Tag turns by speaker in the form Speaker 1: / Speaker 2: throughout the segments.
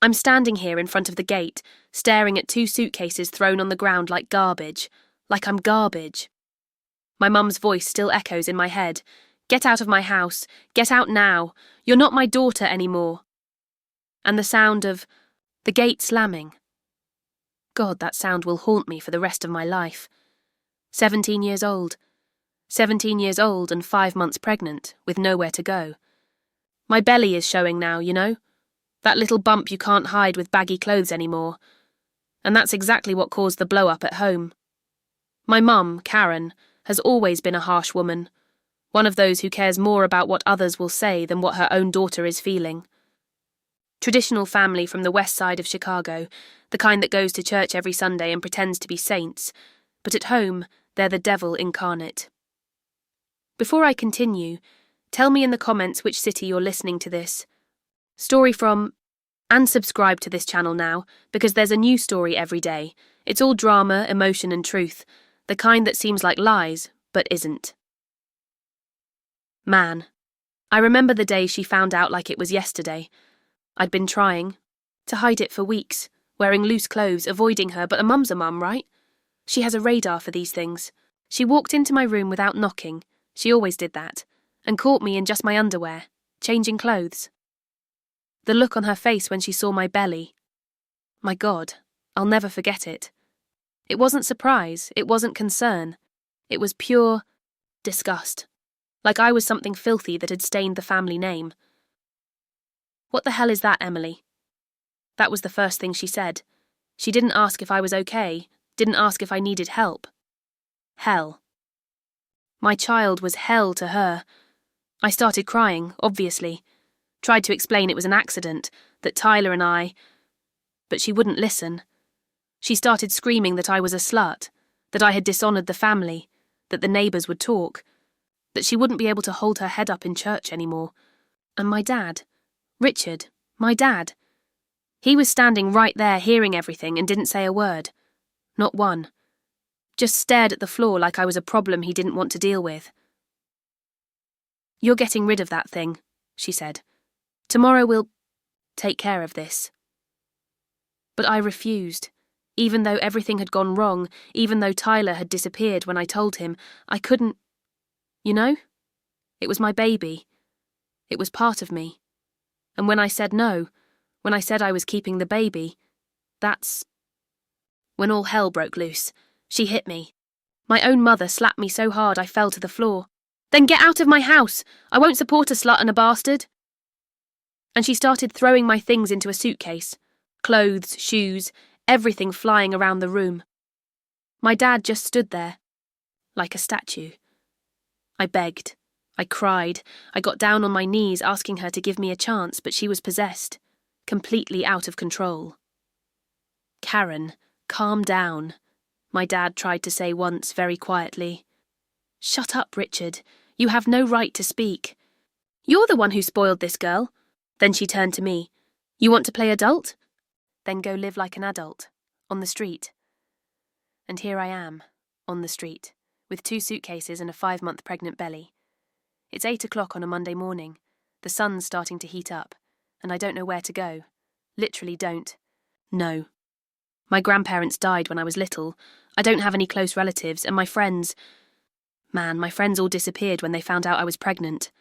Speaker 1: I'm standing here in front of the gate, staring at 2 suitcases thrown on the ground like garbage. Like I'm garbage. My mum's voice still echoes in my head. Get out of my house. Get out now. You're not my daughter anymore. And the sound of the gate slamming. God, that sound will haunt me for the rest of my life. 17 years old. 17 years old and 5 months pregnant, with nowhere to go. My belly is showing now, you know? That little bump you can't hide with baggy clothes anymore. And that's exactly what caused the blow-up at home. My mum, Karen, has always been a harsh woman. One of those who cares more about what others will say than what her own daughter is feeling. Traditional family from the west side of Chicago, the kind that goes to church every Sunday and pretends to be saints, but at home, they're the devil incarnate. Before I continue, tell me in the comments which city you're listening to this. Story from... And subscribe to this channel now, because there's a new story every day. It's all drama, emotion and truth, the kind that seems like lies, but isn't. Man. I remember the day she found out like it was yesterday. I'd been trying to hide it for weeks, wearing loose clothes, avoiding her, but a mum's a mum, right? She has a radar for these things. She walked into my room without knocking, she always did that, and caught me in just my underwear, changing clothes. The look on her face when she saw my belly. My God, I'll never forget it. It wasn't surprise, it wasn't concern. It was pure disgust. Like I was something filthy that had stained the family name. What the hell is that, Emily? That was the first thing she said. She didn't ask if I was okay, didn't ask if I needed help. Hell. My child was hell to her. I started crying, obviously. Tried to explain it was an accident, that Tyler and I... But she wouldn't listen. She started screaming that I was a slut, that I had dishonoured the family, that the neighbours would talk, that she wouldn't be able to hold her head up in church anymore. And my dad, Richard, my dad. He was standing right there hearing everything and didn't say a word. Not one. Just stared at the floor like I was a problem he didn't want to deal with. You're getting rid of that thing, she said. Tomorrow we'll take care of this. But I refused. Even though everything had gone wrong, even though Tyler had disappeared when I told him, I couldn't... You know? It was my baby. It was part of me. And when I said no, when I said I was keeping the baby, that's... When all hell broke loose, she hit me. My own mother slapped me so hard I fell to the floor. Then get out of my house! I won't support a slut and a bastard! And she started throwing my things into a suitcase. Clothes, shoes, everything flying around the room. My dad just stood there, like a statue. I begged. I cried. I got down on my knees asking her to give me a chance, but she was possessed, completely out of control. Karen, calm down, my dad tried to say once very quietly. Shut up, Richard. You have no right to speak. You're the one who spoiled this girl. Then she turned to me. You want to play adult? Then go live like an adult, on the street. And here I am, on the street, with 2 suitcases and a 5-month pregnant belly. It's 8 o'clock on a Monday morning. The sun's starting to heat up, and I don't know where to go. Literally don't. No. My grandparents died when I was little. I don't have any close relatives, and my friends... Man, my friends all disappeared when they found out I was pregnant.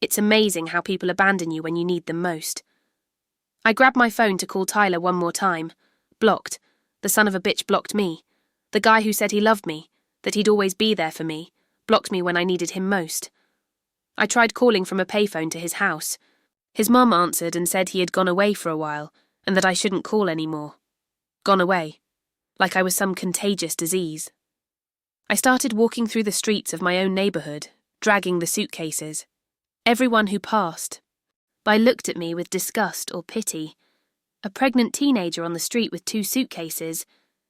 Speaker 1: It's amazing how people abandon you when you need them most. I grabbed my phone to call Tyler one more time. Blocked. The son of a bitch blocked me. The guy who said he loved me, that he'd always be there for me, blocked me when I needed him most. I tried calling from a payphone to his house. His mum answered and said he had gone away for a while, and that I shouldn't call anymore. Gone away. Like I was some contagious disease. I started walking through the streets of my own neighbourhood, dragging the suitcases. Everyone who passed by looked at me with disgust or pity. A pregnant teenager on the street with 2 suitcases.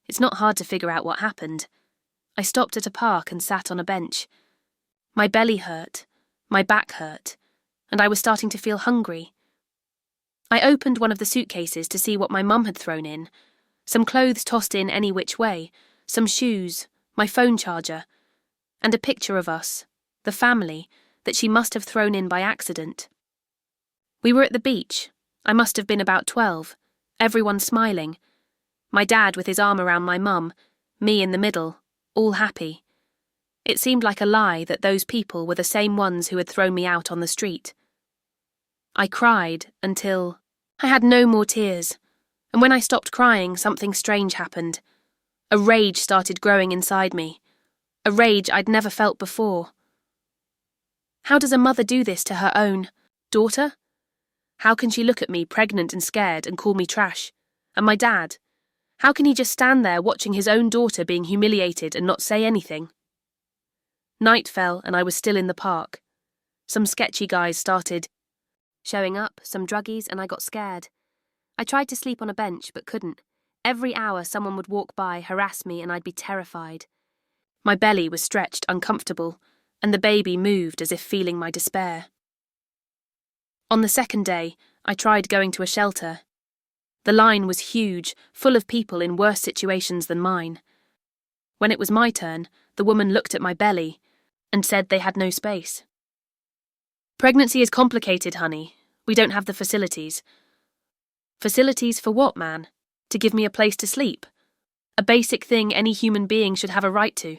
Speaker 1: It's not hard to figure out what happened. I stopped at a park and sat on a bench. My belly hurt, my back hurt, and I was starting to feel hungry. I opened one of the suitcases to see what my mum had thrown in. Some clothes tossed in any which way, some shoes, my phone charger, and a picture of us, the family, that she must have thrown in by accident. We were at the beach. I must have been about 12. everyone smiling. My dad with his arm around my mum, me in the middle, all happy. It seemed like a lie that those people were the same ones who had thrown me out on the street. I cried until I had no more tears, and when I stopped crying, something strange happened. A rage started growing inside me, a rage I'd never felt before. How does a mother do this to her own daughter? How can she look at me pregnant and scared and call me trash? And my dad? How can he just stand there watching his own daughter being humiliated and not say anything? Night fell and I was still in the park. Some sketchy guys started showing up, some druggies, and I got scared. I tried to sleep on a bench but couldn't. Every hour someone would walk by, harass me, and I'd be terrified. My belly was stretched, uncomfortable, and the baby moved as if feeling my despair. On the second day, I tried going to a shelter. The line was huge, full of people in worse situations than mine. When it was my turn, the woman looked at my belly and said they had no space. "Pregnancy is complicated, honey. We don't have the facilities." Facilities for what, man? To give me a place to sleep? A basic thing any human being should have a right to.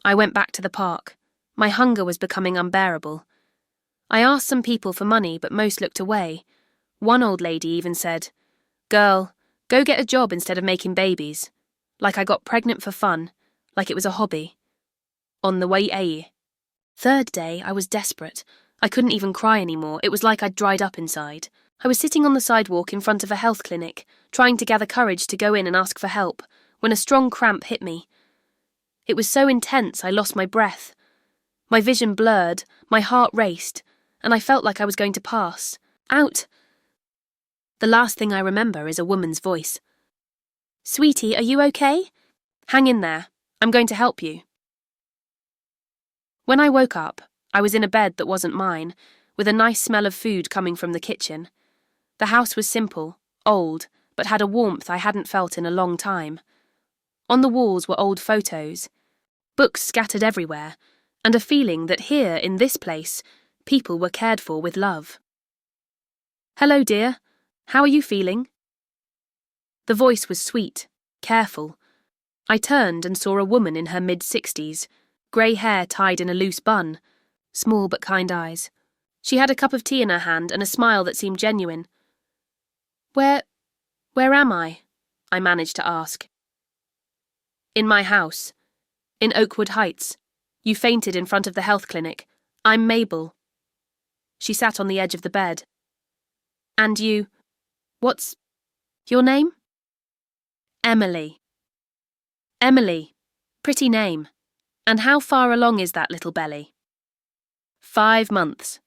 Speaker 1: I went back to the park. My hunger was becoming unbearable. I asked some people for money, but most looked away. One old lady even said, "Girl, go get a job instead of making babies." Like I got pregnant for fun, like it was a hobby. On the way. Third day, I was desperate. I couldn't even cry anymore. It was like I'd dried up inside. I was sitting on the sidewalk in front of a health clinic, trying to gather courage to go in and ask for help, when a strong cramp hit me. It was so intense I lost my breath. My vision blurred, my heart raced, and I felt like I was going to pass. Out! The last thing I remember is a woman's voice. "Sweetie, are you okay? Hang in there. I'm going to help you." When I woke up, I was in a bed that wasn't mine, with a nice smell of food coming from the kitchen. The house was simple, old, but had a warmth I hadn't felt in a long time. On the walls were old photos, books scattered everywhere, and a feeling that here, in this place, people were cared for with love. "Hello, dear. How are you feeling?" The voice was sweet, careful. I turned and saw a woman in her mid-60s, grey hair tied in a loose bun, small but kind eyes. She had a cup of tea in her hand and a smile that seemed genuine. Where am I?" I managed to ask. "In my house. In Oakwood Heights. You fainted in front of the health clinic. I'm Mabel." She sat on the edge of the bed. "And you... what's your name?" "Emily." "Emily. Pretty name. And how far along is that little belly?" 5 months.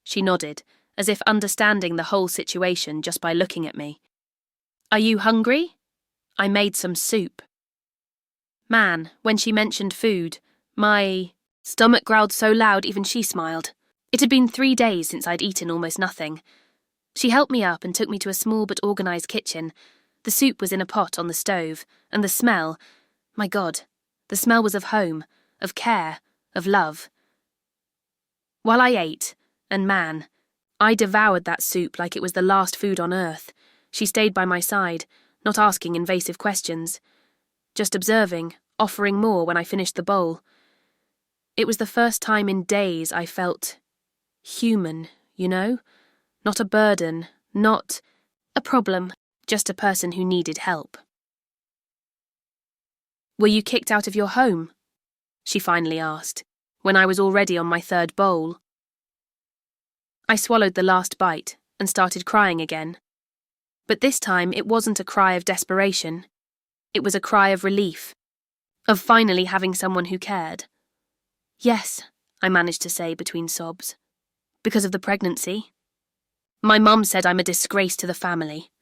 Speaker 1: She nodded, as if understanding the whole situation just by looking at me. "Are you hungry? I made some soup." Man, when she mentioned food, my stomach growled so loud even she smiled. It had been 3 days since I'd eaten almost nothing. She helped me up and took me to a small but organised kitchen. The soup was in a pot on the stove, and the smell, my God, the smell was of home, of care, of love. While I ate, and man, I devoured that soup like it was the last food on earth. She stayed by my side, not asking invasive questions, just observing, offering more when I finished the bowl. It was the first time in days I felt human, you know? Not a burden, not a problem, just a person who needed help. "Were you kicked out of your home?" she finally asked, when I was already on my 3rd bowl. I swallowed the last bite and started crying again. But this time it wasn't a cry of desperation. It was a cry of relief, of finally having someone who cared. "Yes," I managed to say between sobs. "Because of the pregnancy." "My mum said I'm a disgrace to the family."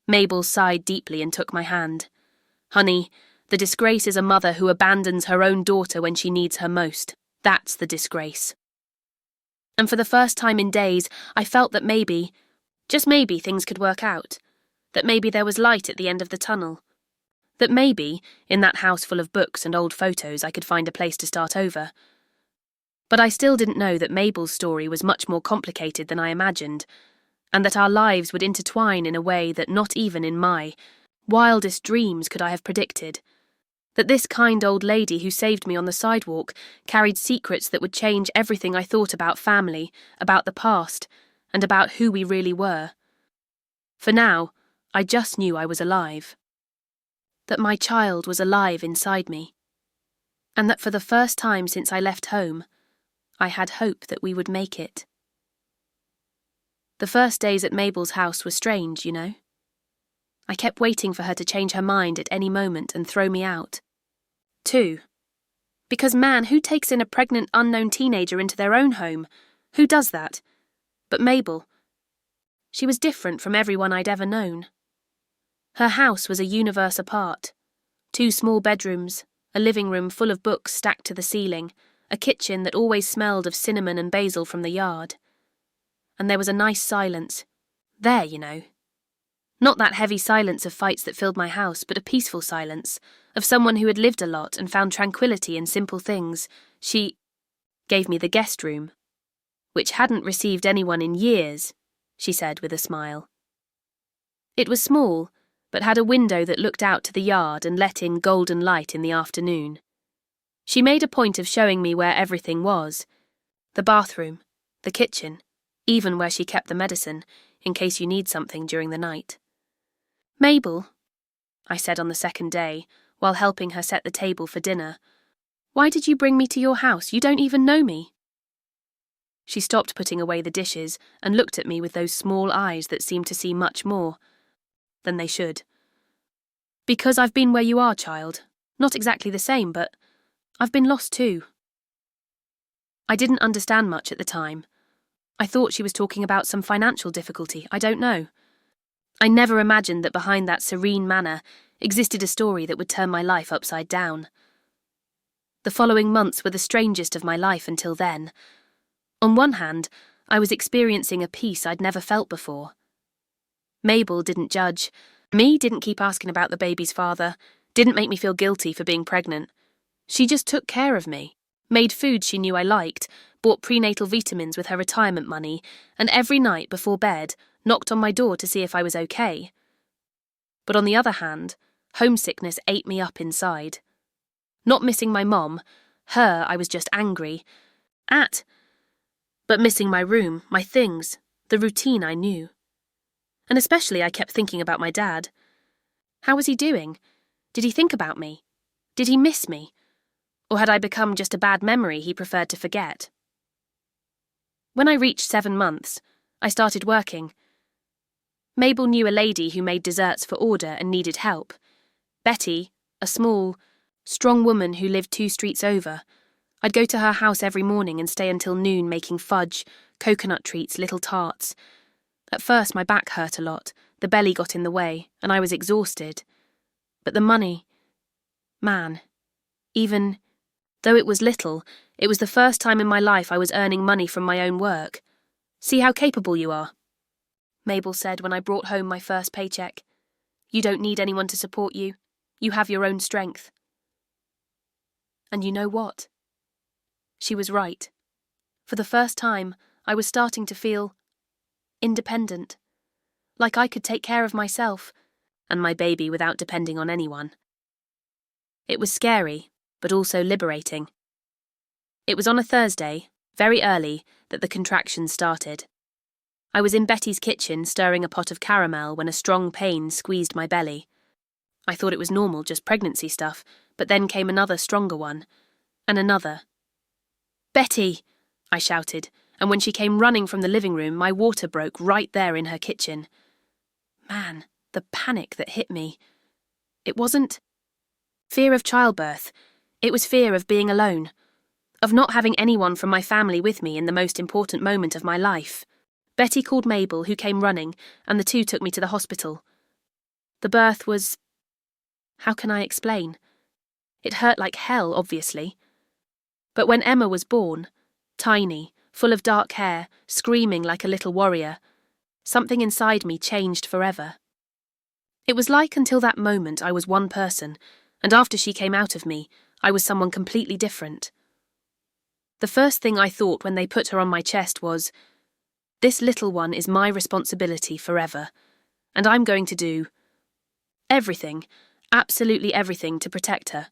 Speaker 1: Mabel sighed deeply and took my hand. "Honey, the disgrace is a mother who abandons her own daughter when she needs her most. That's the disgrace." And for the first time in days, I felt that maybe, just maybe, things could work out. That maybe there was light at the end of the tunnel. That maybe, in that house full of books and old photos, I could find a place to start over. But I still didn't know that Mabel's story was much more complicated than I imagined. and that our lives would intertwine in a way that not even in my wildest dreams could I have predicted. That this kind old lady who saved me on the sidewalk carried secrets that would change everything I thought about family, about the past, and about who we really were. For now, I just knew I was alive. That my child was alive inside me. And that for the first time since I left home, I had hope that we would make it. The first days at Mabel's house were strange, you know. I kept waiting for her to change her mind at any moment and throw me out. 2. Because man, who takes in a pregnant, unknown teenager into their own home? Who does that? But Mabel. She was different from everyone I'd ever known. Her house was a universe apart. 2 small bedrooms, a living room full of books stacked to the ceiling, a kitchen that always smelled of cinnamon and basil from the yard. And there was a nice silence. There, you know. Not that heavy silence of fights that filled my house, but a peaceful silence, of someone who had lived a lot and found tranquility in simple things. She gave me the guest room, which hadn't received anyone in years, she said with a smile. It was small, but had a window that looked out to the yard and let in golden light in the afternoon. She made a point of showing me where everything was. The bathroom, the kitchen, even where she kept the medicine, in case you need something during the night. Mabel, I said on the second day, while helping her set the table for dinner, why did you bring me to your house? You don't even know me. She stopped putting away the dishes and looked at me with those small eyes that seemed to see much more than they should. Because I've been where you are, child. Not exactly the same, but I've been lost too. I didn't understand much at the time. I thought she was talking about some financial difficulty, I don't know. I never imagined that behind that serene manner existed a story that would turn my life upside down. The following months were the strangest of my life until then. On one hand, I was experiencing a peace I'd never felt before. Mabel didn't judge. Me didn't keep asking about the baby's father, didn't make me feel guilty for being pregnant. She just took care of me, made food she knew I liked, bought prenatal vitamins with her retirement money, and every night before bed knocked on my door to see if I was okay. But on the other hand, homesickness ate me up inside. Not missing my mom, her I was just angry at, but missing my room, my things, the routine I knew. And especially I kept thinking about my dad. How was he doing? Did he think about me? Did he miss me? Or had I become just a bad memory he preferred to forget? When I reached 7 months, I started working. Mabel knew a lady who made desserts for order and needed help. Betty, a small, strong woman who lived 2 streets over. I'd go to her house every morning and stay until noon making fudge, coconut treats, little tarts. At first my back hurt a lot, the belly got in the way, and I was exhausted. But the money, man, even though it was little, it was the first time in my life I was earning money from my own work. See how capable you are, Mabel said when I brought home my first paycheck. You don't need anyone to support you. You have your own strength. And you know what? She was right. For the first time, I was starting to feel independent. Like I could take care of myself and my baby without depending on anyone. It was scary, but also liberating. It was on a Thursday, very early, that the contractions started. I was in Betty's kitchen stirring a pot of caramel when a strong pain squeezed my belly. I thought it was normal, just pregnancy stuff, but then came another stronger one, and another. Betty! I shouted, and when she came running from the living room, my water broke right there in her kitchen. Man, the panic that hit me. It wasn't fear of childbirth. It was fear of being alone, of not having anyone from my family with me in the most important moment of my life. Betty called Mabel, who came running, and the 2 took me to the hospital. The birth was... how can I explain? It hurt like hell, obviously. But when Emma was born, tiny, full of dark hair, screaming like a little warrior, something inside me changed forever. It was like until that moment I was one person, and after she came out of me, I was someone completely different. The first thing I thought when they put her on my chest was, This little one is my responsibility forever, and I'm going to do everything, absolutely everything, to protect her.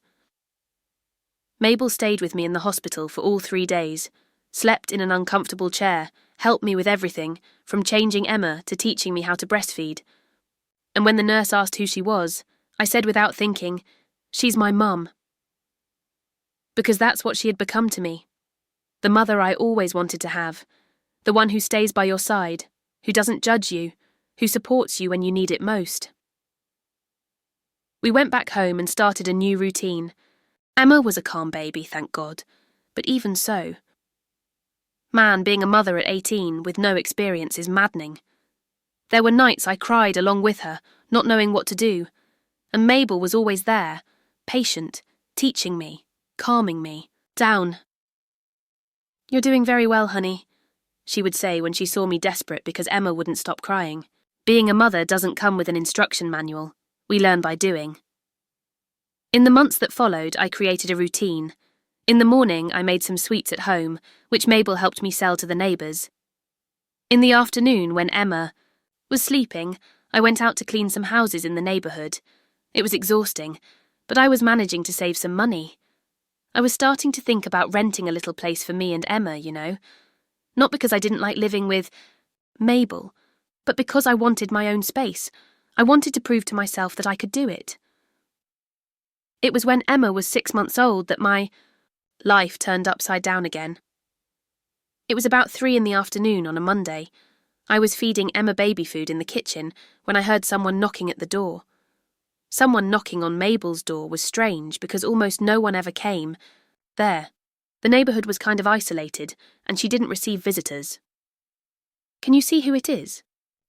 Speaker 1: Mabel stayed with me in the hospital for all 3 days, slept in an uncomfortable chair, helped me with everything, from changing Emma to teaching me how to breastfeed. And when the nurse asked who she was, I said without thinking, "She's my mum." Because that's what she had become to me. The mother I always wanted to have. The one who stays by your side, who doesn't judge you, who supports you when you need it most. We went back home and started a new routine. Emma was a calm baby, thank God, but even so. Man, being a mother at 18 with no experience is maddening. There were nights I cried along with her, not knowing what to do, and Mabel was always there, patient, teaching me, calming me, down. "You're doing very well, honey," she would say when she saw me desperate because Emma wouldn't stop crying. Being a mother doesn't come with an instruction manual. We learn by doing. In the months that followed, I created a routine. In the morning, I made some sweets at home, which Mabel helped me sell to the neighbours. In the afternoon, when Emma was sleeping, I went out to clean some houses in the neighbourhood. It was exhausting, but I was managing to save some money. I was starting to think about renting a little place for me and Emma, you know. Not because I didn't like living with Mabel, but because I wanted my own space. I wanted to prove to myself that I could do it. It was when Emma was 6 months old that my life turned upside down again. It was about 3 in the afternoon on a Monday. I was feeding Emma baby food in the kitchen when I heard someone knocking at the door. Someone knocking on Mabel's door was strange because almost no one ever came. There. The neighbourhood was kind of isolated, and she didn't receive visitors. "Can you see who it is?"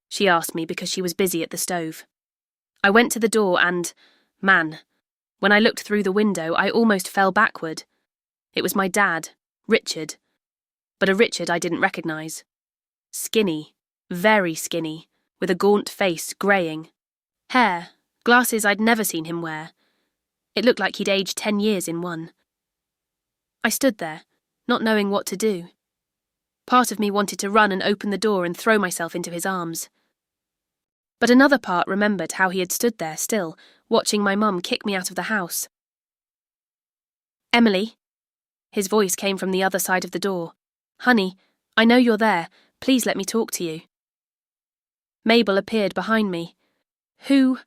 Speaker 1: she asked me because she was busy at the stove. I went to the door and, man, when I looked through the window, I almost fell backward. It was my dad, Richard, but a Richard I didn't recognise. Skinny, very skinny, with a gaunt face greying. Hair, glasses I'd never seen him wear. It looked like he'd aged 10 years in one. I stood there, not knowing what to do. Part of me wanted to run and open the door and throw myself into his arms. But another part remembered how he had stood there still, watching my mum kick me out of the house. "Emily." His voice came from the other side of the door. "Honey, I know you're there. Please let me talk to you." Mabel appeared behind me. "Who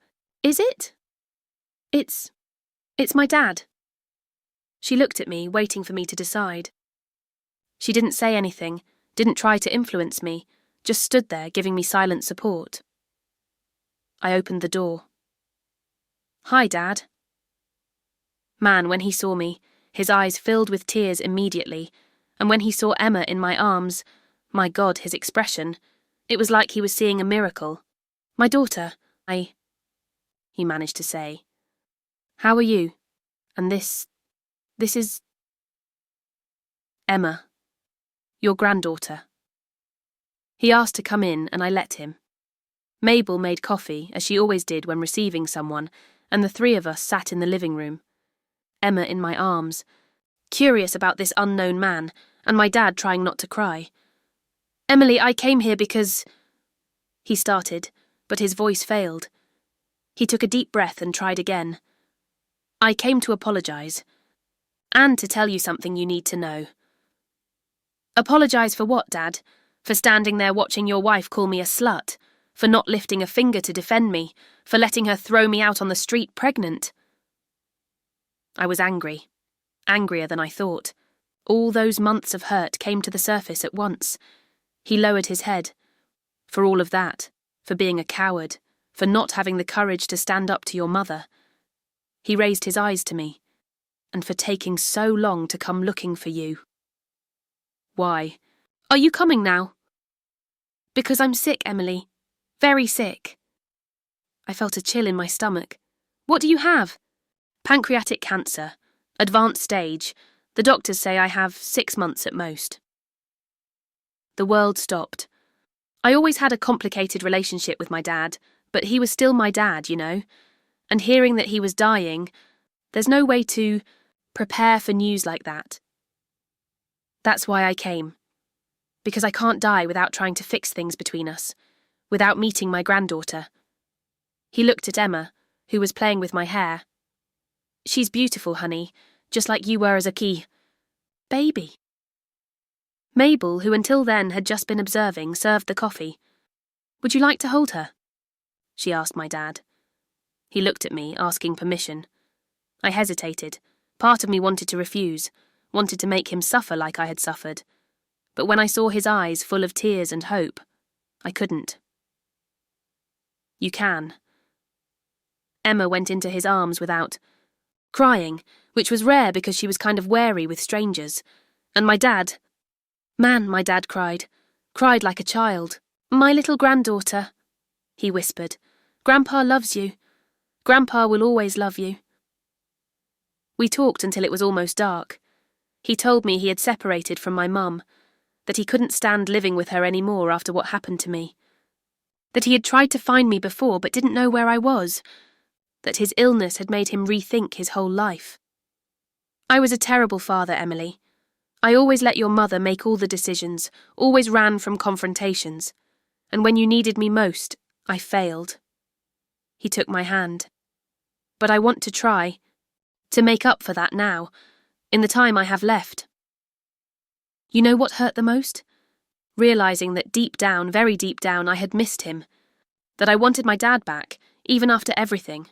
Speaker 1: is it?" It's my dad." She looked at me, waiting for me to decide. She didn't say anything, didn't try to influence me, just stood there giving me silent support. I opened the door. "Hi, Dad." Man, when he saw me, his eyes filled with tears immediately, and when he saw Emma in my arms, my God, his expression, it was like he was seeing a miracle. "My daughter, he managed to say. "How are you? And this is Emma, your granddaughter." He asked to come in, and I let him. Mabel made coffee, as she always did when receiving someone, and the 3 of us sat in the living room. Emma in my arms, curious about this unknown man, and my dad trying not to cry. "Emily, I came here because—" He started, but his voice failed. He took a deep breath and tried again. "I came to apologise. And to tell you something you need to know." "Apologise for what, Dad? For standing there watching your wife call me a slut? For not lifting a finger to defend me? For letting her throw me out on the street pregnant?" I was angry. Angrier than I thought. All those months of hurt came to the surface at once. He lowered his head. For all of that, for being a coward, for not having the courage to stand up to your mother. He raised his eyes to me. And for taking so long to come looking for you. "Why? Are you coming now?" "Because I'm sick, Emily. Very sick." I felt a chill in my stomach. "What do you have?" "Pancreatic cancer. Advanced stage. The doctors say I have 6 months at most." The world stopped. I always had a complicated relationship with my dad, but he was still my dad, you know. And hearing that he was dying, there's no way to prepare for news like that. That's why I came. Because I can't die without trying to fix things between us, without meeting my granddaughter. He looked at Emma, who was playing with my hair. She's beautiful, honey, just like you were as a baby. Mabel, who until then had just been observing, served the coffee. Would you like to hold her? She asked my dad. He looked at me, asking permission. I hesitated. Part of me wanted to refuse, wanted to make him suffer like I had suffered. But when I saw his eyes full of tears and hope, I couldn't. You can. Emma went into his arms without crying, which was rare because she was kind of wary with strangers. And my dad cried like a child. My little granddaughter, he whispered. Grandpa loves you. Grandpa will always love you. We talked until it was almost dark. He told me he had separated from my mum, that he couldn't stand living with her any more after what happened to me, that he had tried to find me before but didn't know where I was, that his illness had made him rethink his whole life. I was a terrible father, Emily. I always let your mother make all the decisions, always ran from confrontations, and when you needed me most, I failed. He took my hand. But I want to try, to make up for that now, in the time I have left. You know what hurt the most? Realising that deep down, very deep down, I had missed him, that I wanted my dad back, even after everything.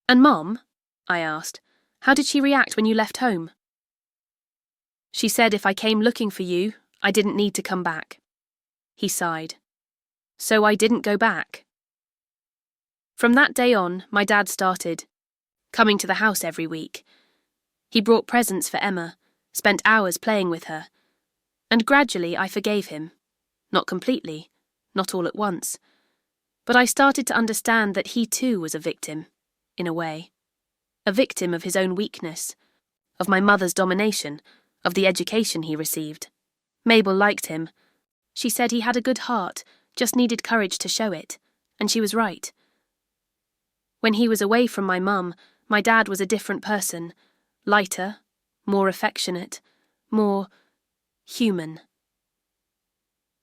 Speaker 1: And Mom? I asked. How did she react when you left home? She said if I came looking for you, I didn't need to come back. He sighed. So I didn't go back. From that day on, my dad started coming to the house every week. He brought presents for Emma, spent hours playing with her, and gradually I forgave him. Not completely, not all at once, but I started to understand that he too was a victim, in a way. A victim of his own weakness, of my mother's domination, of the education he received. Mabel liked him. She said he had a good heart, just needed courage to show it, and she was right. When he was away from my mum, my dad was a different person, lighter, more affectionate, more human.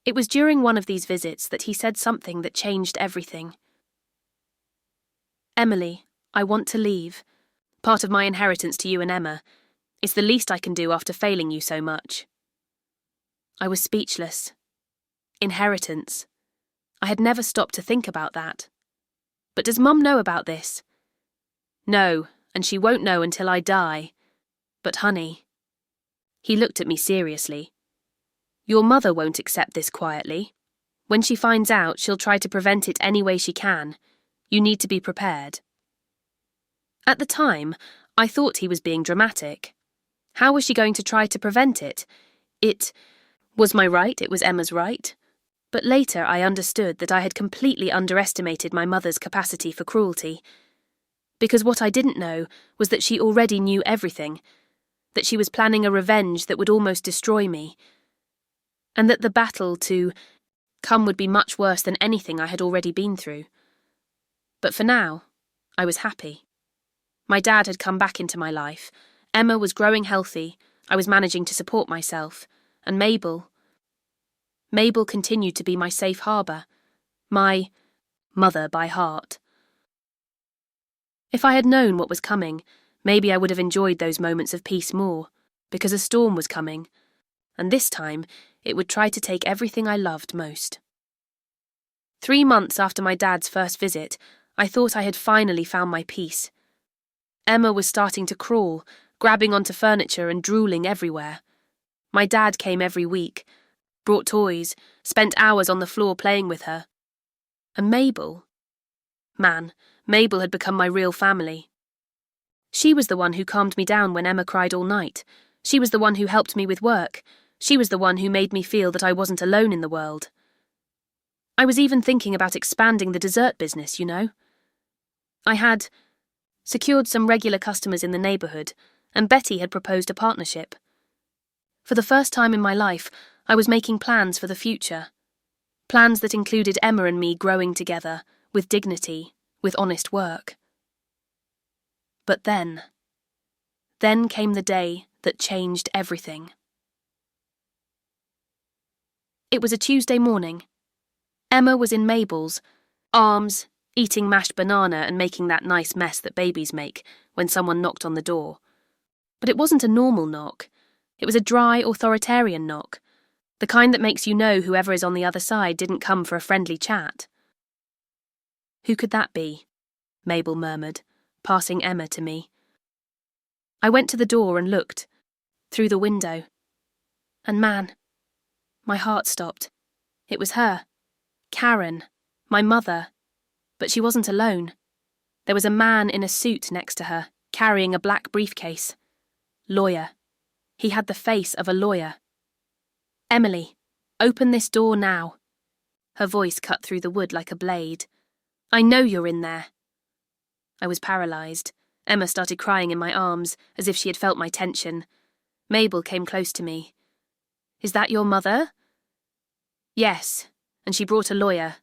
Speaker 1: It was during one of these visits that he said something that changed everything. Emily, I want to leave. Part of my inheritance to you and Emma. It's the least I can do after failing you so much. I was speechless. Inheritance. I had never stopped to think about that. But does Mum know about this? No, and she won't know until I die. But honey. He looked at me seriously. Your mother won't accept this quietly. When she finds out, she'll try to prevent it any way she can. You need to be prepared. At the time, I thought he was being dramatic. How was she going to try to prevent it? It was my right, it was Emma's right. But later I understood that I had completely underestimated my mother's capacity for cruelty. Because what I didn't know was that she already knew everything, that she was planning a revenge that would almost destroy me, and that the battle to come would be much worse than anything I had already been through. But for now, I was happy. My dad had come back into my life, Emma was growing healthy, I was managing to support myself, and Mabel continued to be my safe harbour, my mother by heart. If I had known what was coming, maybe I would have enjoyed those moments of peace more, because a storm was coming, and this time it would try to take everything I loved most. 3 months after my dad's first visit, I thought I had finally found my peace. Emma was starting to crawl, grabbing onto furniture and drooling everywhere. My dad came every week, brought toys, spent hours on the floor playing with her. And Mabel? Man, Mabel had become my real family. She was the one who calmed me down when Emma cried all night. She was the one who helped me with work. She was the one who made me feel that I wasn't alone in the world. I was even thinking about expanding the dessert business, you know. I had secured some regular customers in the neighbourhood, and Betty had proposed a partnership. For the first time in my life, I was making plans for the future. Plans that included Emma and me growing together, with dignity, with honest work. But then came the day that changed everything. It was a Tuesday morning. Emma was in Mabel's arms, eating mashed banana and making that nice mess that babies make, when someone knocked on the door. But it wasn't a normal knock. It was a dry, authoritarian knock, the kind that makes you know whoever is on the other side didn't come for a friendly chat. "Who could that be?" Mabel murmured, passing Emma to me. I went to the door and looked, through the window. And man, my heart stopped. It was her. Karen, my mother. But she wasn't alone. There was a man in a suit next to her, carrying a black briefcase. Lawyer. He had the face of a lawyer. "Emily, open this door now." Her voice cut through the wood like a blade. "I know you're in there." I was paralysed. Emma started crying in my arms, as if she had felt my tension. Mabel came close to me. "Is that your mother?" "Yes, and she brought a lawyer."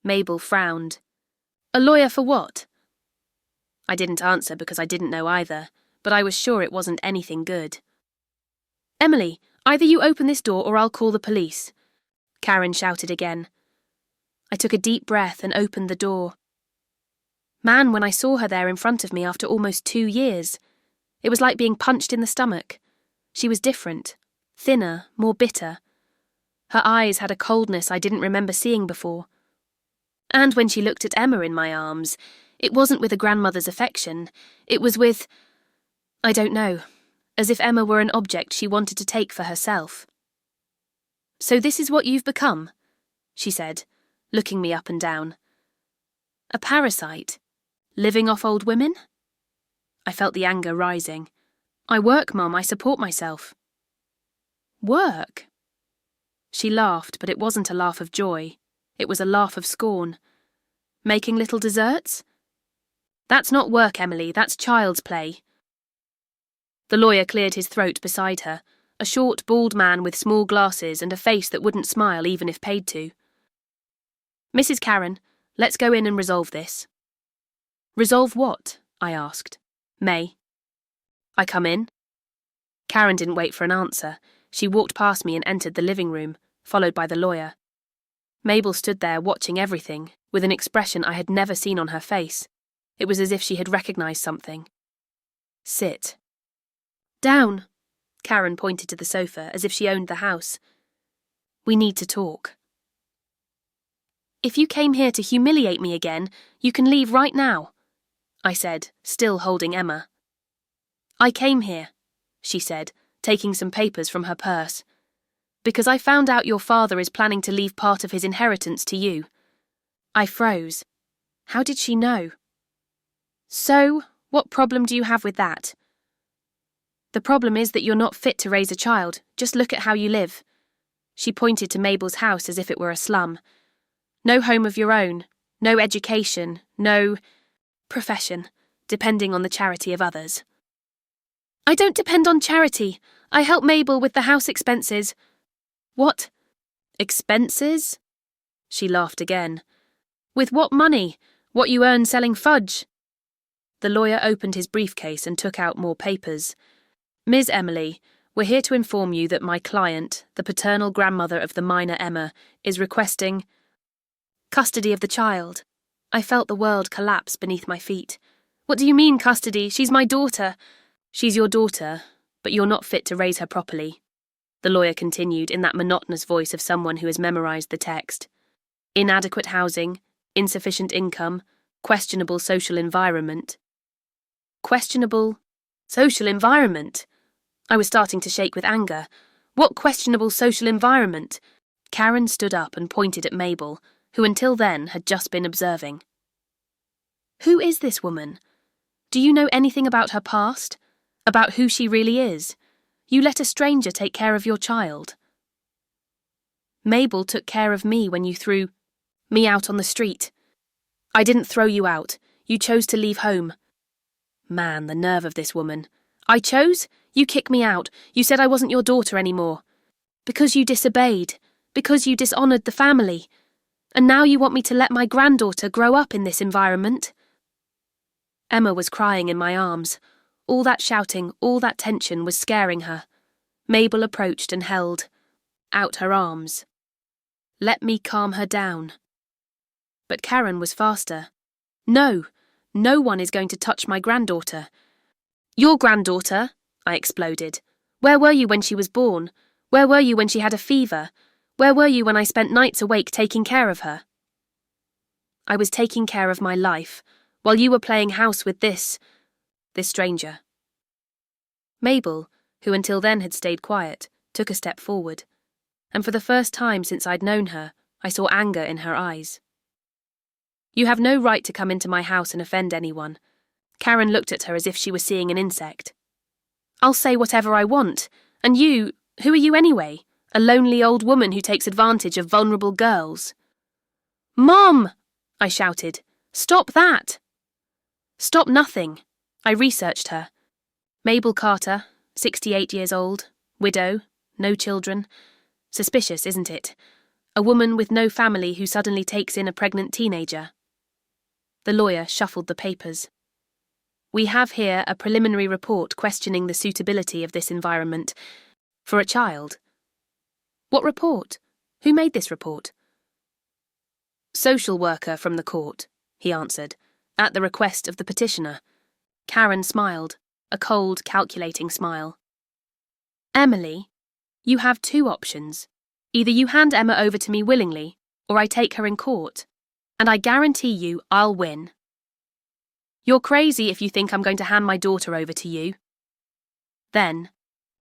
Speaker 1: Mabel frowned. "A lawyer for what?" I didn't answer because I didn't know either, but I was sure it wasn't anything good. "Emily, either you open this door or I'll call the police," Karen shouted again. I took a deep breath and opened the door. Man, when I saw her there in front of me after almost 2 years, it was like being punched in the stomach. She was different, thinner, more bitter. Her eyes had a coldness I didn't remember seeing before. And when she looked at Emma in my arms, it wasn't with a grandmother's affection. It was with, I don't know, as if Emma were an object she wanted to take for herself. "So this is what you've become," she said, looking me up and down. "A parasite? Living off old women?" I felt the anger rising. "I work, Mum, I support myself." "Work?" She laughed, but it wasn't a laugh of joy. It was a laugh of scorn. "Making little desserts?" "That's not work, Emily, that's child's play." The lawyer cleared his throat beside her, a short, bald man with small glasses and a face that wouldn't smile even if paid to. "Mrs. Karen, let's go in and resolve this." "Resolve what?" I asked. "May." "I come in?" Karen didn't wait for an answer. She walked past me and entered the living room, followed by the lawyer. Mabel stood there watching everything, with an expression I had never seen on her face. It was as if she had recognised something. "Sit." "Down." Karen pointed to the sofa, as if she owned the house. "We need to talk." "If you came here to humiliate me again, you can leave right now," I said, still holding Emma. "I came here," she said, taking some papers from her purse, "because I found out your father is planning to leave part of his inheritance to you." I froze. How did she know? "So, what problem do you have with that?" "The problem is that you're not fit to raise a child. Just look at how you live." She pointed to Mabel's house as if it were a slum. "No home of your own, no education, no profession, depending on the charity of others." "I don't depend on charity. I help Mabel with the house expenses." "What? Expenses?" She laughed again. "With what money? What you earn selling fudge?" The lawyer opened his briefcase and took out more papers. "Ms. Emily, we're here to inform you that my client, the paternal grandmother of the minor Emma, is requesting custody of the child." I felt the world collapse beneath my feet. "What do you mean, custody? She's my daughter." "She's your daughter, but you're not fit to raise her properly," the lawyer continued in that monotonous voice of someone who has memorised the text. "Inadequate housing, insufficient income, questionable social environment." Questionable social environment? I was starting to shake with anger. What questionable social environment? Karen stood up and pointed at Mabel, who until then had just been observing. "Who is this woman? Do you know anything about her past? About who she really is? You let a stranger take care of your child." "Mabel took care of me when you threw me out on the street." "I didn't throw you out. You chose to leave home." Man, the nerve of this woman. "I chose? You kicked me out. You said I wasn't your daughter anymore. Because you disobeyed. Because you dishonoured the family. And now you want me to let my granddaughter grow up in this environment?" Emma was crying in my arms. All that shouting, all that tension was scaring her. Mabel approached and held. out her arms. Let me calm her down. But Karen was faster. No, no one is going to touch my granddaughter. Your granddaughter, I exploded. Where were you when she was born? Where were you when she had a fever? Where were you when I spent nights awake taking care of her? I was taking care of my life, while you were playing house with this stranger. Mabel, who until then had stayed quiet, took a step forward, and for the first time since I'd known her, I saw anger in her eyes. You have no right to come into my house and offend anyone. Karen looked at her as if she were seeing an insect. I'll say whatever I want, and you, who are you anyway? A lonely old woman who takes advantage of vulnerable girls. Mom! I shouted. Stop that! Stop nothing. I researched her. Mabel Carter, 68 years old, widow, no children. Suspicious, isn't it? A woman with no family who suddenly takes in a pregnant teenager. The lawyer shuffled the papers. We have here a preliminary report questioning the suitability of this environment for a child. What report? Who made this report? Social worker from the court, he answered, at the request of the petitioner. Karen smiled, a cold, calculating smile. Emily, you have two options. Either you hand Emma over to me willingly, or I take her in court, and I guarantee you I'll win. You're crazy if you think I'm going to hand my daughter over to you. Then,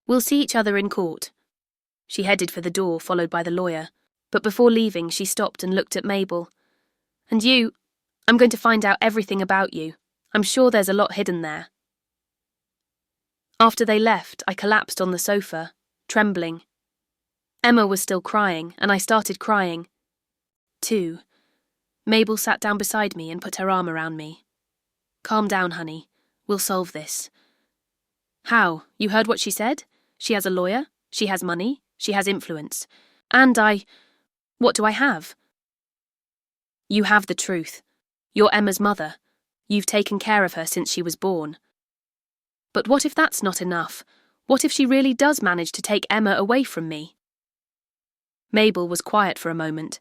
Speaker 1: we'll see each other in court. She headed for the door, followed by the lawyer, but before leaving she stopped and looked at Mabel. And you, I'm going to find out everything about you. I'm sure there's a lot hidden there. After they left, I collapsed on the sofa, trembling. Emma was still crying, and I started crying, too. Mabel sat down beside me and put her arm around me. Calm down, honey. We'll solve this. How? You heard what she said? She has a lawyer, she has money, she has influence. And what do I have? You have the truth. You're Emma's mother. You've taken care of her since she was born. But what if that's not enough? What if she really does manage to take Emma away from me? Mabel was quiet for a moment.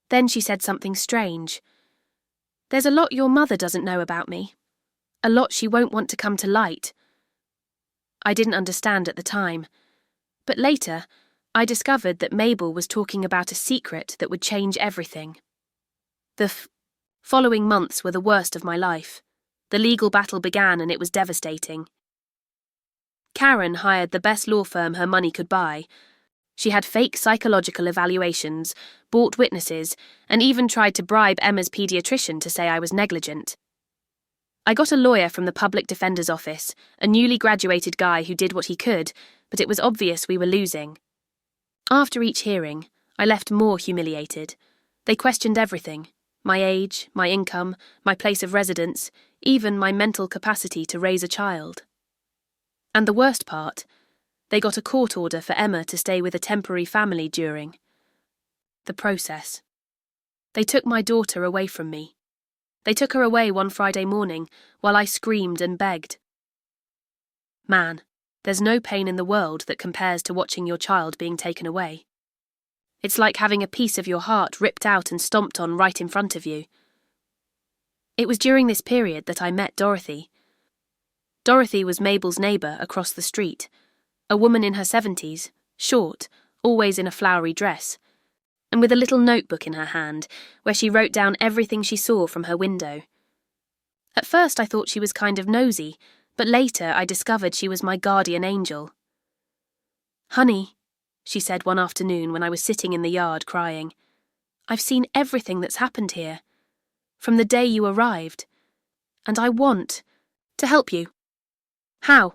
Speaker 1: Then she said something strange. There's a lot your mother doesn't know about me. A lot she won't want to come to light. I didn't understand at the time. But later, I discovered that Mabel was talking about a secret that would change everything. The following months were the worst of my life. The legal battle began and it was devastating. Karen hired the best law firm her money could buy. She had fake psychological evaluations, bought witnesses, and even tried to bribe Emma's paediatrician to say I was negligent. I got a lawyer from the public defender's office, a newly graduated guy who did what he could, but it was obvious we were losing. After each hearing, I left more humiliated. They questioned everything: my age, my income, my place of residence, even my mental capacity to raise a child. And the worst part, they got a court order for Emma to stay with a temporary family during the process. They took my daughter away from me. They took her away one Friday morning while I screamed and begged. Man, there's no pain in the world that compares to watching your child being taken away. It's like having a piece of your heart ripped out and stomped on right in front of you. It was during this period that I met Dorothy. Dorothy was Mabel's neighbour across the street, a woman in her 70s, short, always in a flowery dress, and with a little notebook in her hand where she wrote down everything she saw from her window. At first I thought she was kind of nosy, but later I discovered she was my guardian angel. Honey, she said one afternoon when I was sitting in the yard crying, I've seen everything that's happened here, from the day you arrived, and I want to help you. How?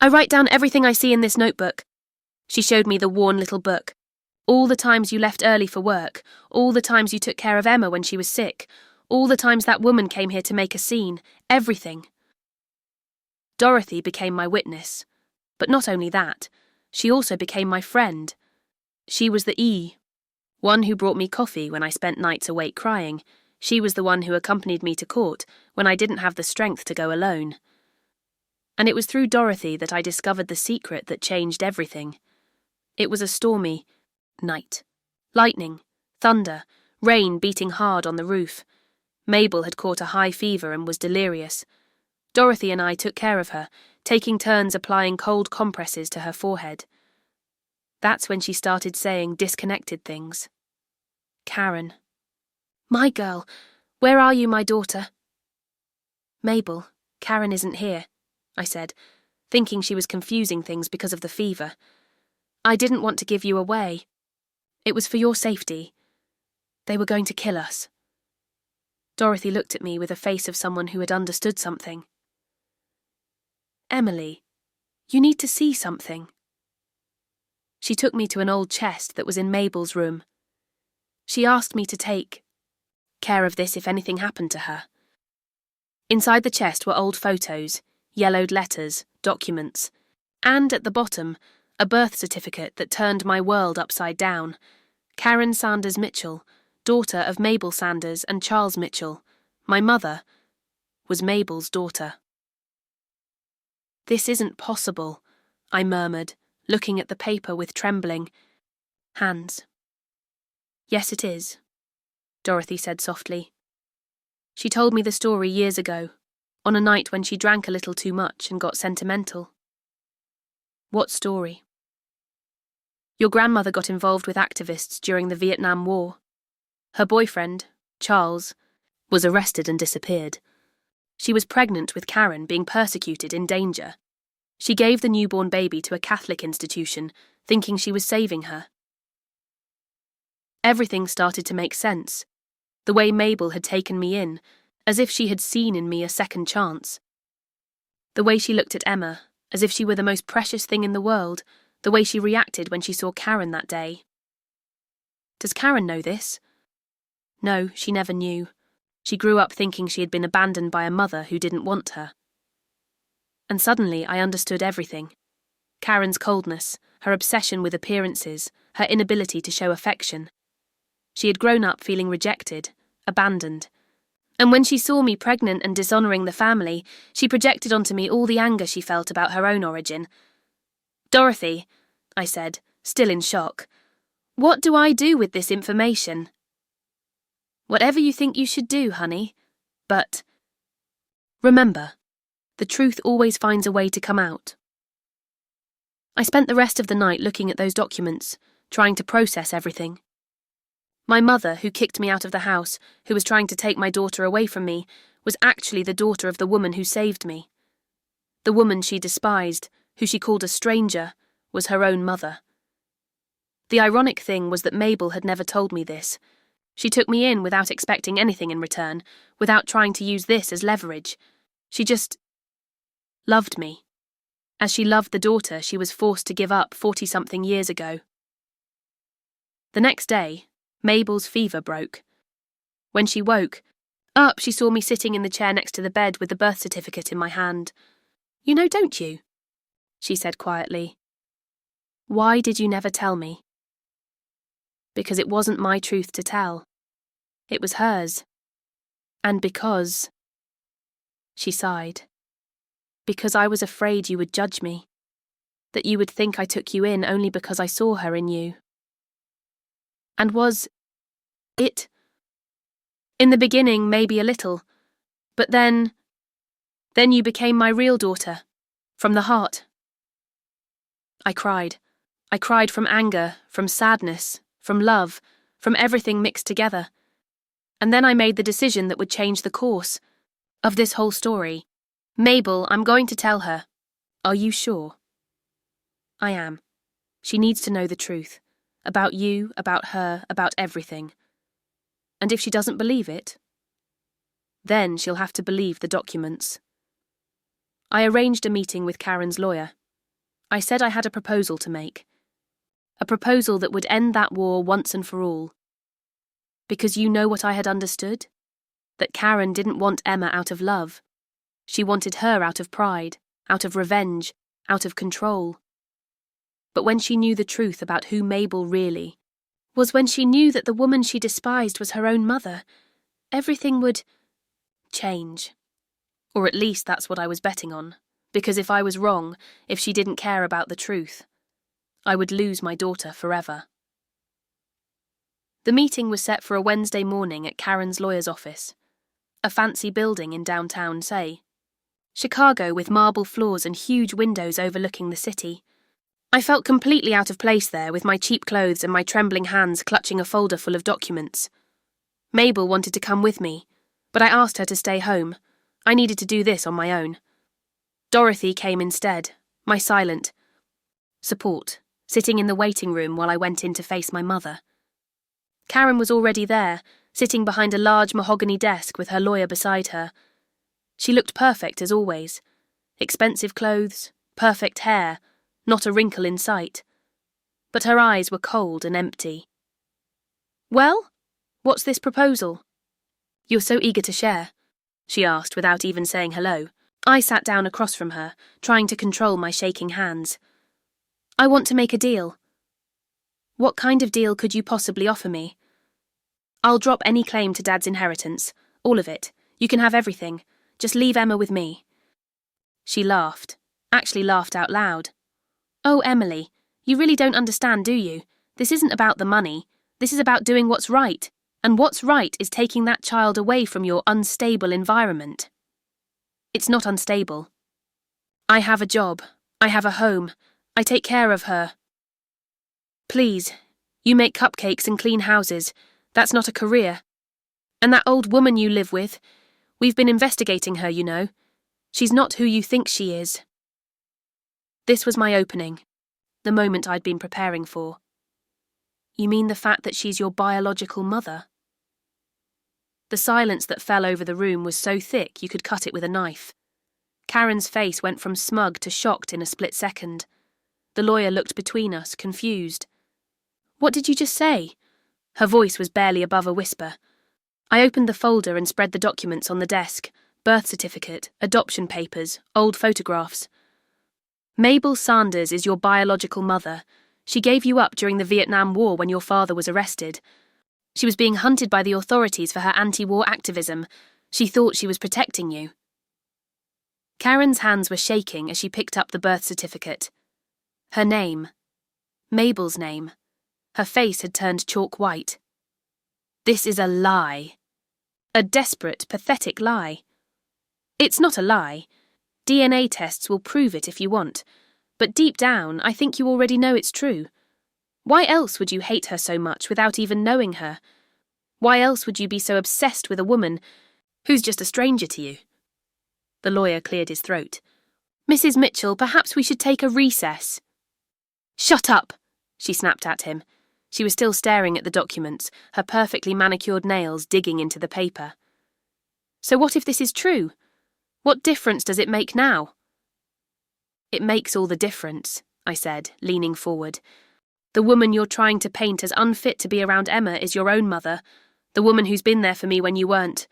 Speaker 1: I write down everything I see in this notebook. She showed me the worn little book. All the times you left early for work, all the times you took care of Emma when she was sick, all the times that woman came here to make a scene, everything. Dorothy became my witness, but not only that, she also became my friend. She was the one who brought me coffee when I spent nights awake crying. She was the one who accompanied me to court when I didn't have the strength to go alone. And it was through Dorothy that I discovered the secret that changed everything. It was a stormy night. Lightning, thunder, rain beating hard on the roof. Mabel had caught a high fever and was delirious. Dorothy and I took care of her, taking turns applying cold compresses to her forehead. That's when she started saying disconnected things. Karen. My girl, where are you, my daughter? Mabel, Karen isn't here, I said, thinking she was confusing things because of the fever. I didn't want to give you away. It was for your safety. They were going to kill us. Dorothy looked at me with a face of someone who had understood something. Emily, you need to see something. She took me to an old chest that was in Mabel's room. She asked me to take care of this if anything happened to her. Inside the chest were old photos, yellowed letters, documents, and at the bottom, a birth certificate that turned my world upside down. Karen Sanders Mitchell, daughter of Mabel Sanders and Charles Mitchell. My mother was Mabel's daughter. This isn't possible, I murmured, looking at the paper with trembling hands. Yes, it is, Dorothy said softly. She told me the story years ago, on a night when she drank a little too much and got sentimental. What story? Your grandmother got involved with activists during the Vietnam War. Her boyfriend, Charles, was arrested and disappeared. She was pregnant with Karen, being persecuted, in danger. She gave the newborn baby to a Catholic institution, thinking she was saving her. Everything started to make sense. The way Mabel had taken me in, as if she had seen in me a second chance. The way she looked at Emma, as if she were the most precious thing in the world, the way she reacted when she saw Karen that day. Does Karen know this? No, she never knew. She grew up thinking she had been abandoned by a mother who didn't want her. And suddenly I understood everything. Karen's coldness, her obsession with appearances, her inability to show affection. She had grown up feeling rejected, abandoned. And when she saw me pregnant and dishonouring the family, she projected onto me all the anger she felt about her own origin. Dorothy, I said, still in shock, what do I do with this information? Whatever you think you should do, honey. But remember, the truth always finds a way to come out. I spent the rest of the night looking at those documents, trying to process everything. My mother, who kicked me out of the house, who was trying to take my daughter away from me, was actually the daughter of the woman who saved me. The woman she despised, who she called a stranger, was her own mother. The ironic thing was that Mabel had never told me this. She took me in without expecting anything in return, without trying to use this as leverage. She just loved me, as she loved the daughter she was forced to give up 40-something years ago. The next day, Mabel's fever broke. When she woke up, she saw me sitting in the chair next to the bed with the birth certificate in my hand. You know, don't you? She said quietly. Why did you never tell me? Because it wasn't my truth to tell. It was hers. And because... She sighed. Because I was afraid you would judge me. That you would think I took you in only because I saw her in you. And was it? In the beginning, maybe a little. But then you became my real daughter. From the heart. I cried. I cried from anger, from sadness, from love, from everything mixed together. And then I made the decision that would change the course of this whole story. Mabel, I'm going to tell her. Are you sure? I am. She needs to know the truth. About you, about her, about everything. And if she doesn't believe it, then she'll have to believe the documents. I arranged a meeting with Karen's lawyer. I said I had a proposal to make. A proposal that would end that war once and for all. Because you know what I had understood? That Karen didn't want Emma out of love. She wanted her out of pride, out of revenge, out of control. But when she knew the truth about who Mabel really was, when she knew that the woman she despised was her own mother, everything would change. Or at least that's what I was betting on. Because if I was wrong, if she didn't care about the truth, I would lose my daughter forever. The meeting was set for a Wednesday morning at Karen's lawyer's office, a fancy building in downtown Say. Chicago with marble floors and huge windows overlooking the city. I felt completely out of place there with my cheap clothes and my trembling hands clutching a folder full of documents. Mabel wanted to come with me, but I asked her to stay home. I needed to do this on my own. Dorothy came instead, my silent support, sitting in the waiting room while I went in to face my mother. Karen was already there, sitting behind a large mahogany desk with her lawyer beside her. She looked perfect as always. Expensive clothes, perfect hair, not a wrinkle in sight. But her eyes were cold and empty. "Well, what's this proposal?" "You're so eager to share," she asked without even saying hello. I sat down across from her, trying to control my shaking hands. "I want to make a deal." "What kind of deal could you possibly offer me?" "I'll drop any claim to Dad's inheritance, all of it. You can have everything. Just leave Emma with me." She laughed, actually laughed out loud. "Oh, Emily, you really don't understand, do you? This isn't about the money. This is about doing what's right. And what's right is taking that child away from your unstable environment." "It's not unstable. I have a job. I have a home. I take care of her." "Please, you make cupcakes and clean houses. That's not a career. And that old woman you live with, we've been investigating her, you know. She's not who you think she is." This was my opening, the moment I'd been preparing for. "You mean the fact that she's your biological mother?" The silence that fell over the room was so thick you could cut it with a knife. Karen's face went from smug to shocked in a split second. The lawyer looked between us, confused. "What did you just say?" Her voice was barely above a whisper. I opened the folder and spread the documents on the desk: birth certificate, adoption papers, old photographs. "Mabel Sanders is your biological mother. She gave you up during the Vietnam War when your father was arrested. She was being hunted by the authorities for her anti-war activism. She thought she was protecting you." Karen's hands were shaking as she picked up the birth certificate. Her name. Mabel's name. Her face had turned chalk white. "This is a lie. A desperate, pathetic lie." "It's not a lie. DNA tests will prove it if you want. But deep down, I think you already know it's true. Why else would you hate her so much without even knowing her? Why else would you be so obsessed with a woman who's just a stranger to you?" The lawyer cleared his throat. "Mrs. Mitchell, perhaps we should take a recess." "Shut up!" she snapped at him. She was still staring at the documents, her perfectly manicured nails digging into the paper. "So what if this is true? What difference does it make now?" "It makes all the difference," I said, leaning forward. "The woman you're trying to paint as unfit to be around Emma is your own mother, the woman who's been there for me when you weren't,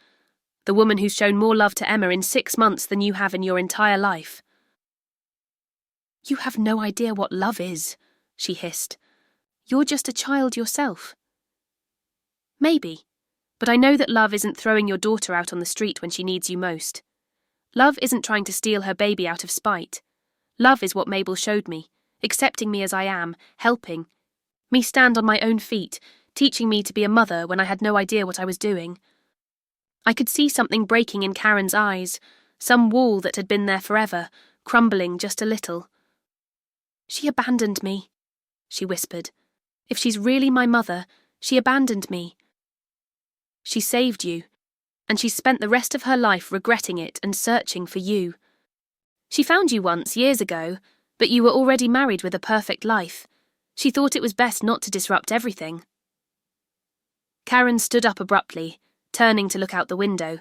Speaker 1: the woman who's shown more love to Emma in 6 months than you have in your entire life." "You have no idea what love is," she hissed. "You're just a child yourself." "Maybe, but I know that love isn't throwing your daughter out on the street when she needs you most. Love isn't trying to steal her baby out of spite. Love is what Mabel showed me, accepting me as I am, helping me stand on my own feet, teaching me to be a mother when I had no idea what I was doing. I could see something breaking in Karen's eyes, some wall that had been there forever, crumbling just a little. "She abandoned me," she whispered. "If she's really my mother, she abandoned me. She saved you, and she spent the rest of her life regretting it and searching for you. She found you once, years ago, but you were already married with a perfect life. She thought it was best not to disrupt everything." Karen stood up abruptly, turning to look out the window.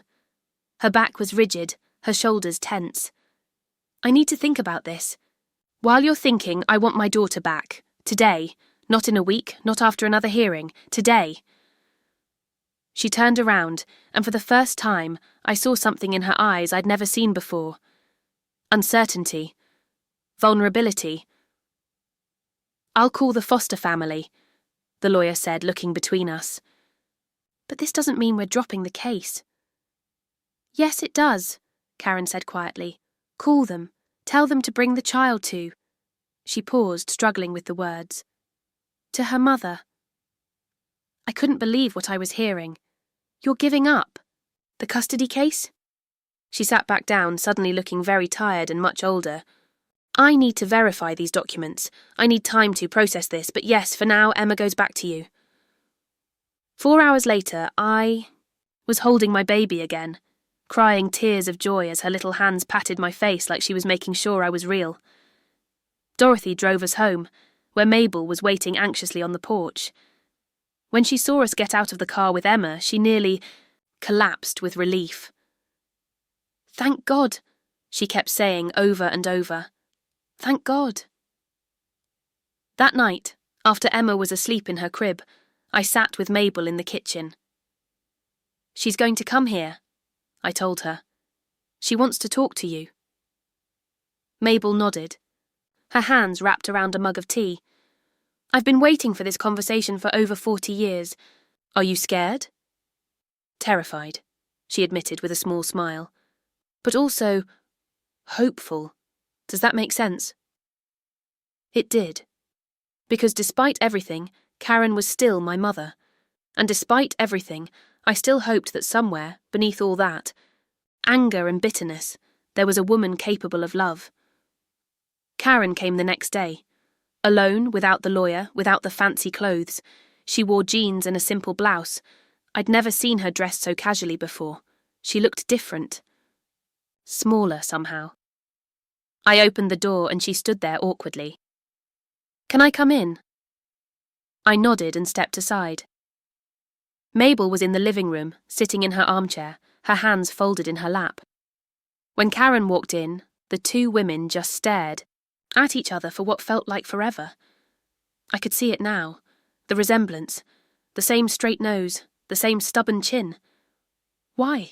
Speaker 1: Her back was rigid, her shoulders tense. "I need to think about this. While you're thinking, I want my daughter back. Today. Not in a week, not after another hearing. Today." She turned around, and for the first time, I saw something in her eyes I'd never seen before. Uncertainty. Vulnerability. "I'll call the foster family," the lawyer said, looking between us. "But this doesn't mean we're dropping the case." "Yes, it does," Karen said quietly. "Call them. Tell them to bring the child to." She paused, struggling with the words. To her mother. I couldn't believe what I was hearing. You're giving up? The custody case? She sat back down, suddenly looking very tired and much older. I need to verify these documents. I need time to process this, but yes, for now, Emma goes back to you. 4 hours later, I was holding my baby again, crying tears of joy as her little hands patted my face like she was making sure I was real. Dorothy drove us home, where Mabel was waiting anxiously on the porch. When she saw us get out of the car with Emma, she nearly collapsed with relief. Thank God, she kept saying over and over. Thank God. That night, after Emma was asleep in her crib, I sat with Mabel in the kitchen. She's going to come here, I told her. She wants to talk to you. Mabel nodded, her hands wrapped around a mug of tea. I've been waiting for this conversation for over 40 years. Are you scared? Terrified, she admitted with a small smile. But also hopeful. Does that make sense? It did. Because despite everything, Karen was still my mother. And despite everything, I still hoped that somewhere, beneath all that, anger and bitterness, there was a woman capable of love. Karen came the next day. Alone, without the lawyer, without the fancy clothes. She wore jeans and a simple blouse. I'd never seen her dressed so casually before. She looked different. Smaller, somehow. I opened the door and she stood there awkwardly. Can I come in? I nodded and stepped aside. Mabel was in the living room, sitting in her armchair, her hands folded in her lap. When Karen walked in, the two women just stared at each other for what felt like forever. I could see it now, the resemblance, the same straight nose, the same stubborn chin. Why?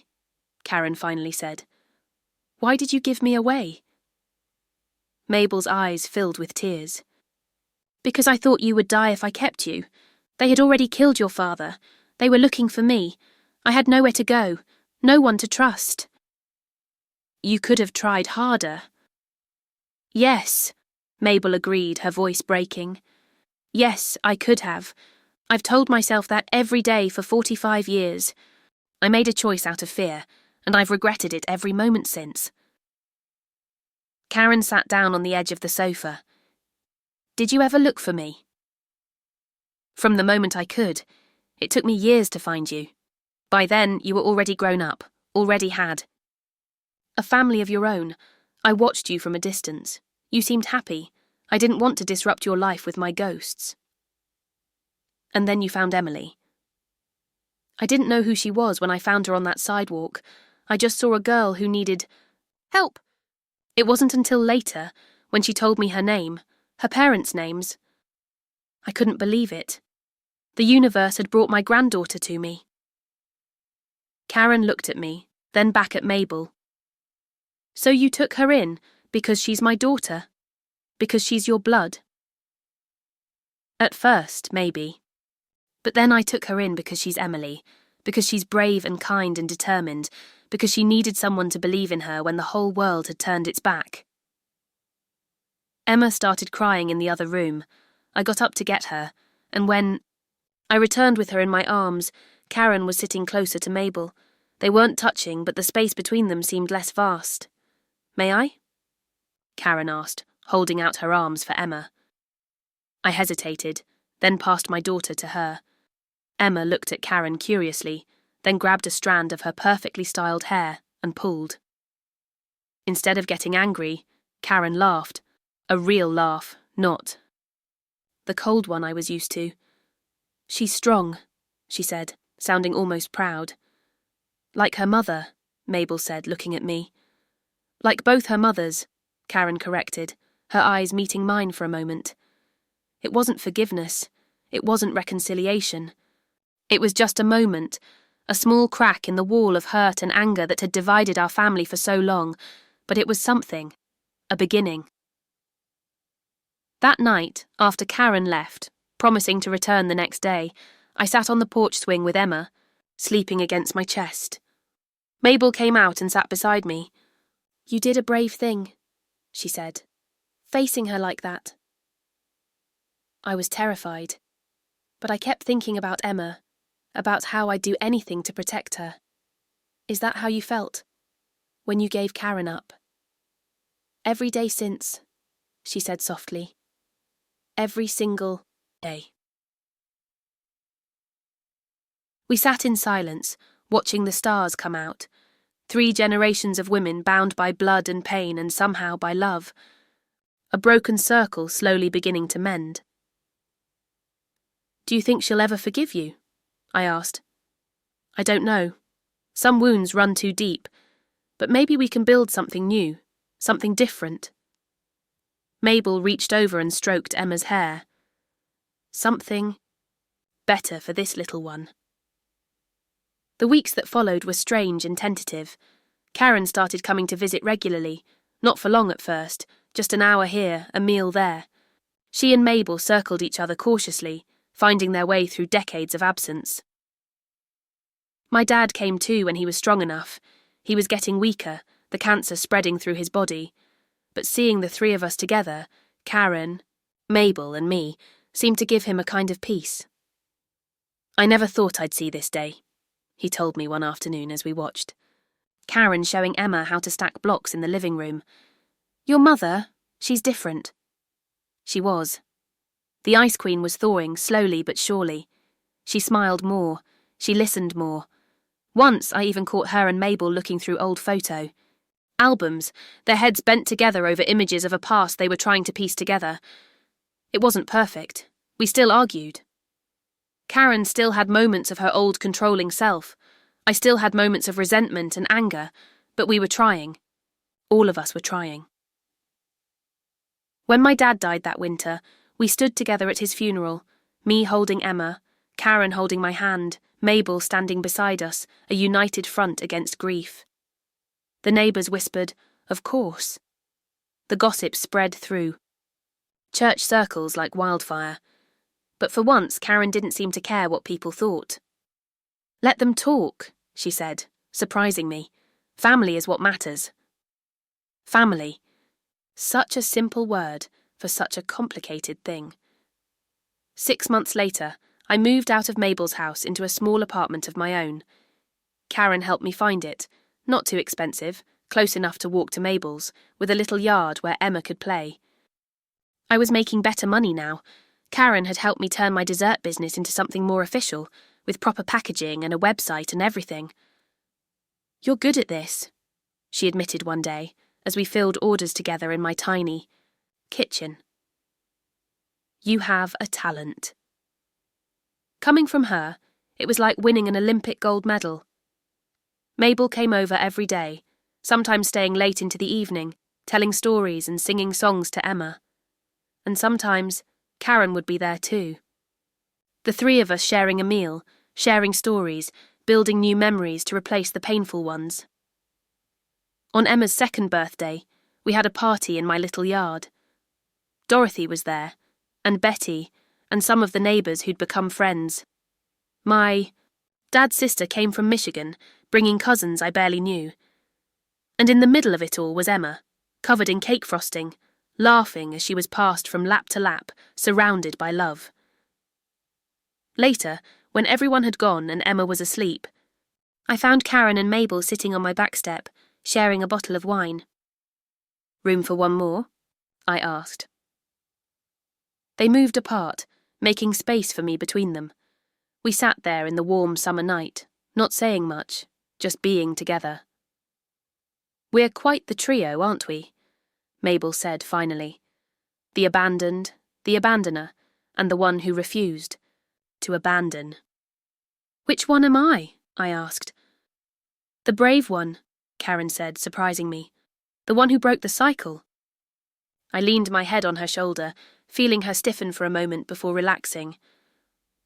Speaker 1: Karen finally said. Why did you give me away? Mabel's eyes filled with tears. Because I thought you would die if I kept you. They had already killed your father. They were looking for me. I had nowhere to go, no one to trust. You could have tried harder. Yes, Mabel agreed, her voice breaking. Yes, I could have. I've told myself that every day for 45 years. I made a choice out of fear, and I've regretted it every moment since. Karen sat down on the edge of the sofa. Did you ever look for me? From the moment I could. It took me years to find you. By then, you were already grown up, already had a family of your own. I watched you from a distance. You seemed happy. I didn't want to disrupt your life with my ghosts. And then you found Emily. I didn't know who she was when I found her on that sidewalk. I just saw a girl who needed help. It wasn't until later, when she told me her name, her parents' names. I couldn't believe it. The universe had brought my granddaughter to me. Karen looked at me, then back at Mabel. So you took her in because she's my daughter? Because she's your blood? At first, maybe. But then I took her in because she's Emily, because she's brave and kind and determined, because she needed someone to believe in her when the whole world had turned its back. Emma started crying in the other room. I got up to get her, and when I returned with her in my arms, Karen was sitting closer to Mabel. They weren't touching, but the space between them seemed less vast. May I? Karen asked, holding out her arms for Emma. I hesitated, then passed my daughter to her. Emma looked at Karen curiously, then grabbed a strand of her perfectly styled hair and pulled. Instead of getting angry, Karen laughed. A real laugh, not the cold one I was used to. She's strong, she said, sounding almost proud. Like her mother, Mabel said, looking at me. Like both her mothers, Karen corrected, her eyes meeting mine for a moment. It wasn't forgiveness. It wasn't reconciliation. It was just a moment, a small crack in the wall of hurt and anger that had divided our family for so long, but it was something, a beginning. That night, after Karen left, promising to return the next day, I sat on the porch swing with Emma, sleeping against my chest. Mabel came out and sat beside me. You did a brave thing, she said. Facing her like that, I was terrified. But I kept thinking about Emma, about how I'd do anything to protect her. Is that how you felt when you gave Karen up? Every day since, she said softly. Every single day. We sat in silence, watching the stars come out. 3 generations of women bound by blood and pain and somehow by love. A broken circle slowly beginning to mend. Do you think she'll ever forgive you? I asked. I don't know. Some wounds run too deep, but maybe we can build something new, something different. Mabel reached over and stroked Emma's hair. Something better for this little one. The weeks that followed were strange and tentative. Karen started coming to visit regularly, not for long at first, just an hour here, a meal there. She and Mabel circled each other cautiously, finding their way through decades of absence. My dad came too when he was strong enough. He was getting weaker, the cancer spreading through his body. But seeing the 3 of us together, Karen, Mabel and me, seemed to give him a kind of peace. I never thought I'd see this day, he told me one afternoon as we watched. Karen showing Emma how to stack blocks in the living room. Your mother, she's different. She was. The Ice Queen was thawing slowly but surely. She smiled more. She listened more. Once I even caught her and Mabel looking through old photo albums, their heads bent together over images of a past they were trying to piece together. It wasn't perfect. We still argued. Karen still had moments of her old controlling self. I still had moments of resentment and anger, but we were trying. All of us were trying. When my dad died that winter, we stood together at his funeral, me holding Emma, Karen holding my hand, Mabel standing beside us, a united front against grief. The neighbours whispered, "Of course." The gossip spread through. Church circles like wildfire. But for once, Karen didn't seem to care what people thought. Let them talk, she said, surprising me. Family is what matters. Family. Such a simple word for such a complicated thing. 6 months later, I moved out of Mabel's house into a small apartment of my own. Karen helped me find it, not too expensive, close enough to walk to Mabel's, with a little yard where Emma could play. I was making better money now. Karen had helped me turn my dessert business into something more official, with proper packaging and a website and everything. You're good at this, she admitted one day, as we filled orders together in my tiny kitchen. You have a talent. Coming from her, it was like winning an Olympic gold medal. Mabel came over every day, sometimes staying late into the evening, telling stories and singing songs to Emma. And sometimes Karen would be there too. The 3 of us sharing a meal, sharing stories, building new memories to replace the painful ones. On Emma's 2nd birthday, we had a party in my little yard. Dorothy was there, and Betty, and some of the neighbours who'd become friends. My dad's sister came from Michigan, bringing cousins I barely knew. And in the middle of it all was Emma, covered in cake frosting, laughing as she was passed from lap to lap, surrounded by love. Later, when everyone had gone and Emma was asleep, I found Karen and Mabel sitting on my back step, sharing a bottle of wine. Room for one more? I asked. They moved apart, making space for me between them. We sat there in the warm summer night, not saying much, just being together. We're quite the trio, aren't we? Mabel said finally. The abandoned, the abandoner, and the one who refused to abandon. Which one am I? I asked. The brave one, Karen said, surprising me. The one who broke the cycle. I leaned my head on her shoulder, feeling her stiffen for a moment before relaxing.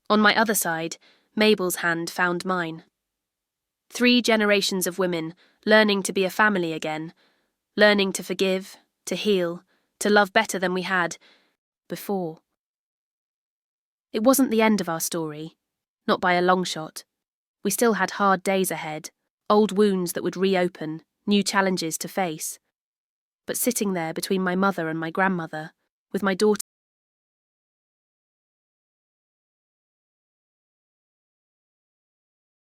Speaker 1: On my other side, Mabel's hand found mine. 3 generations of women, learning to be a family again, learning to forgive, to heal, to love better than we had before. It wasn't the end of our story, not by a long shot. We still had hard days ahead, old wounds that would reopen, new challenges to face. But sitting there between my mother and my grandmother, with my daughter